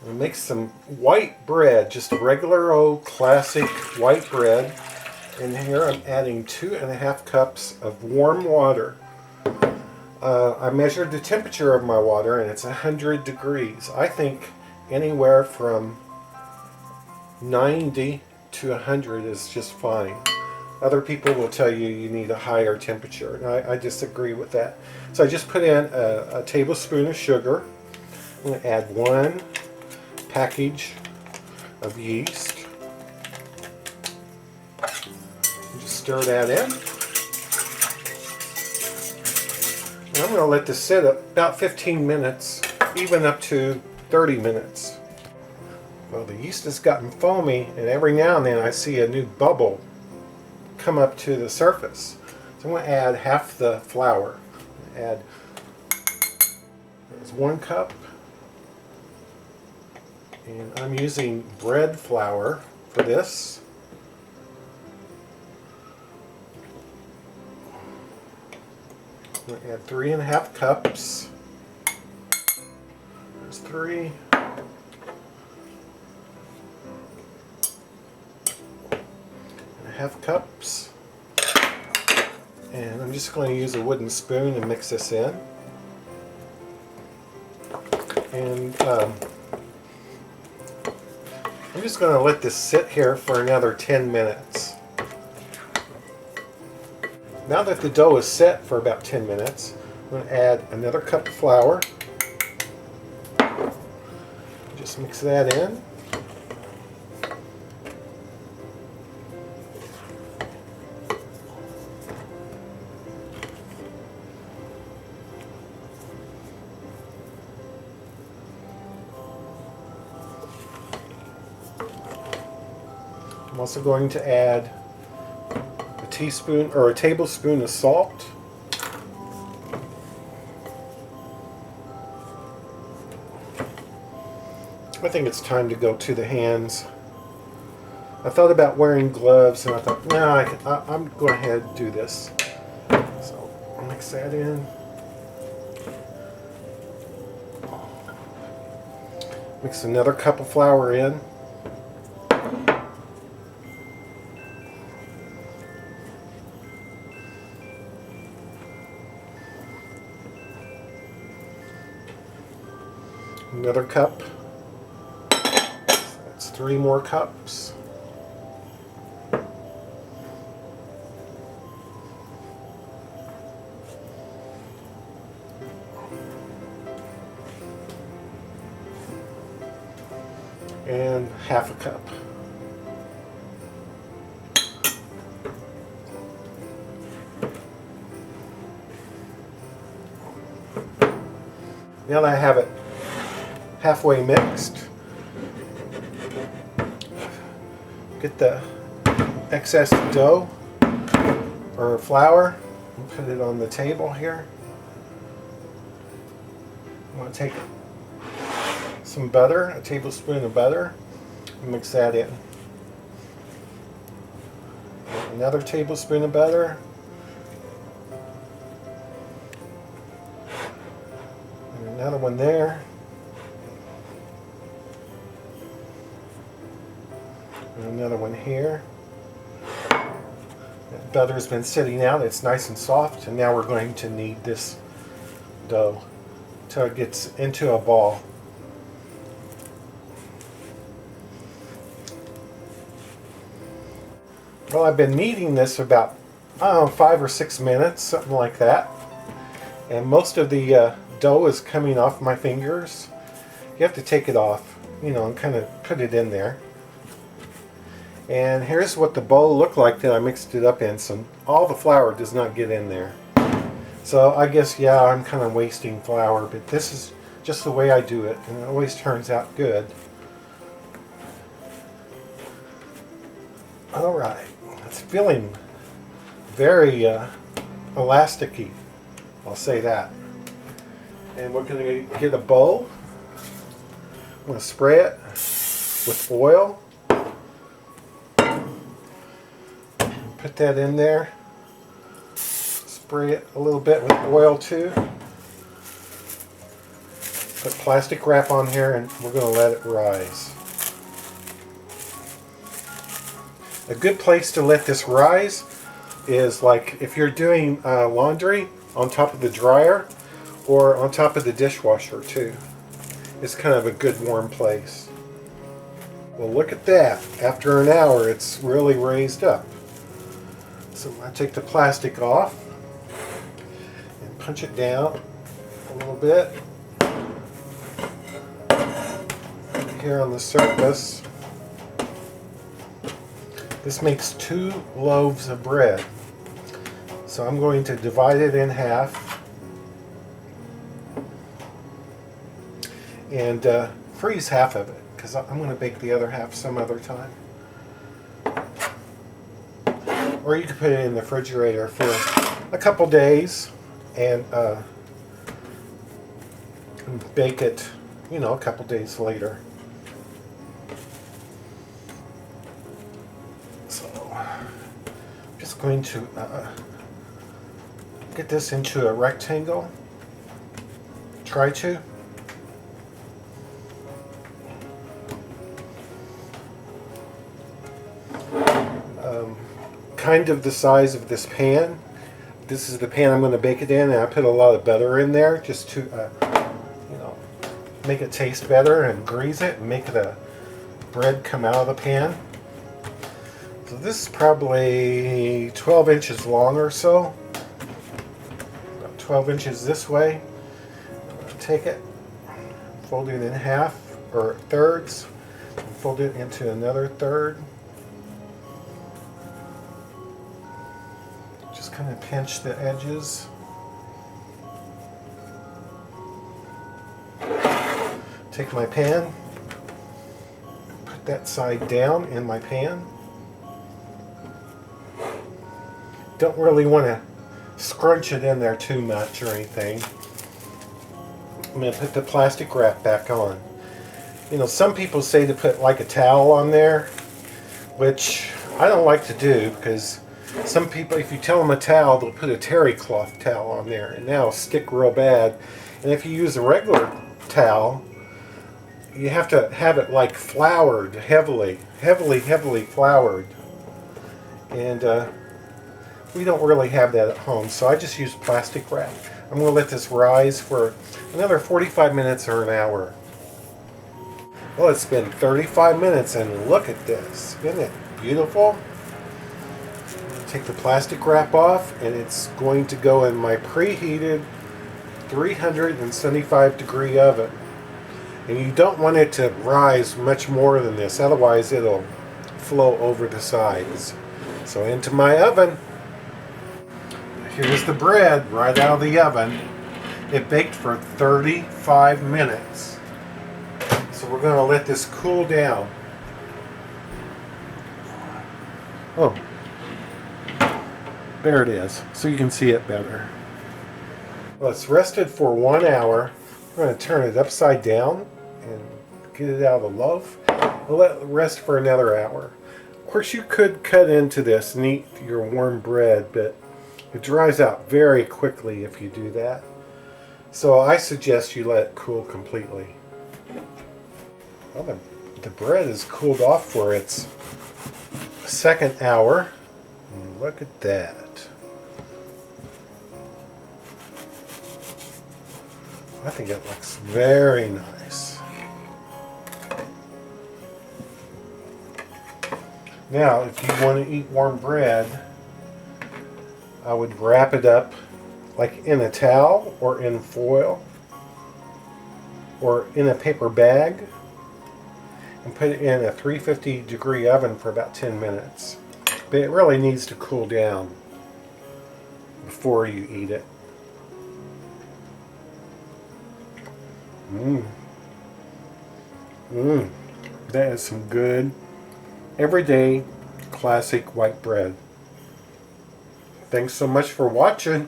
And make some white bread, just regular old classic white bread. And here I'm adding 2.5 cups of warm water. I measured the temperature of my water and it's 100 degrees. I think anywhere from 90 to 100 is just fine. Other people will tell you you need a higher temperature, and I disagree with that. So I just put in a tablespoon of sugar. I'm going to add 1 package of yeast. Just stir that in. And I'm going to let this sit about 15 minutes, even up to 30 minutes. Well, the yeast has gotten foamy, and every now and then I see a new bubble come up to the surface. So I'm going to add half the flour. Add there's 1 cup, and I'm using bread flour for this. I'm going to add 3.5 cups. There's 3. Half cups, and I'm just going to use a wooden spoon and mix this in. And I'm just going to let this sit here for another 10 minutes. Now that the dough is set for about 10 minutes, I'm going to add another cup of flour. Just mix that in. I'm also going to add a teaspoon or a tablespoon of salt. I think it's time to go to the hands. I thought about wearing gloves, and I thought, no, I'm going ahead and do this. So I'll mix that in. Mix another cup of flour in. Another cup. That's 3 more cups. And half a cup. Now that I have it halfway mixed, get the excess dough or flour and put it on the table here. I'm going to take some butter, a tablespoon of butter, and mix that in. Another tablespoon of butter. And another one there. And another one here. That butter's been sitting out, it's nice and soft, and now we're going to knead this dough until it gets into a ball. Well, I've been kneading this about, I don't know, 5 or 6 minutes, something like that. And most of the dough is coming off my fingers. You have to take it off, you know, and kind of put it in there. And here's what the bowl looked like that I mixed it up in. So all the flour does not get in there. So I guess, yeah, I'm kind of wasting flour, but this is just the way I do it, and it always turns out good. All right, it's feeling very elasticy, I'll say that. And we're going to get a bowl. I'm going to spray it with oil. Put that in there. Spray it a little bit with oil too. Put plastic wrap on here and we're going to let it rise. A good place to let this rise is like if you're doing laundry on top of the dryer or on top of the dishwasher too. It's kind of a good warm place. Well, look at that. After an hour, it's really raised up. So I take the plastic off and punch it down a little bit here on the surface. This makes 2 loaves of bread. So I'm going to divide it in half and freeze half of it because I'm going to bake the other half some other time. Or you could put it in the refrigerator for a couple days and bake it, a couple days later. So I'm just going to get this into a rectangle. Try to. Kind of the size of this pan. This is the pan I'm going to bake it in, and I put a lot of butter in there just to, make it taste better and grease it and make the bread come out of the pan. So this is probably 12 inches long or so. About 12 inches this way. I'm going to take it, fold it in half or thirds, and fold it into another third. Just kind of pinch the edges. Take my pan, put that side down in my pan. Don't really want to scrunch it in there too much or anything. I'm going to put the plastic wrap back on. Some people say to put like a towel on there, which I don't like to do because some people, if you tell them a towel, they'll put a terry cloth towel on there and that'll stick real bad. And if you use a regular towel, you have to have it like floured, heavily floured. And we don't really have that at home, so I just use plastic wrap. I'm going to let this rise for another 45 minutes or an hour. Well, it's been 35 minutes and look at this. Isn't it beautiful? Take the plastic wrap off and it's going to go in my preheated 375 degree oven. And you don't want it to rise much more than this, otherwise it'll flow over the sides. So into my oven. Here's the bread right out of the oven. It baked for 35 minutes. So we're going to let this cool down. Oh, there it is, so you can see it better. Well, it's rested for 1 hour. We're going to turn it upside down and get it out of the loaf. We'll let it rest for another hour. Of course, you could cut into this and eat your warm bread, but it dries out very quickly if you do that. So I suggest you let it cool completely. Well, the bread is cooled off for its second hour. And look at that. I think it looks very nice. Now, if you want to eat warm bread, I would wrap it up like in a towel or in foil or in a paper bag and put it in a 350 degree oven for about 10 minutes. But it really needs to cool down before you eat it. That is some good, everyday, classic white bread. Thanks so much for watching.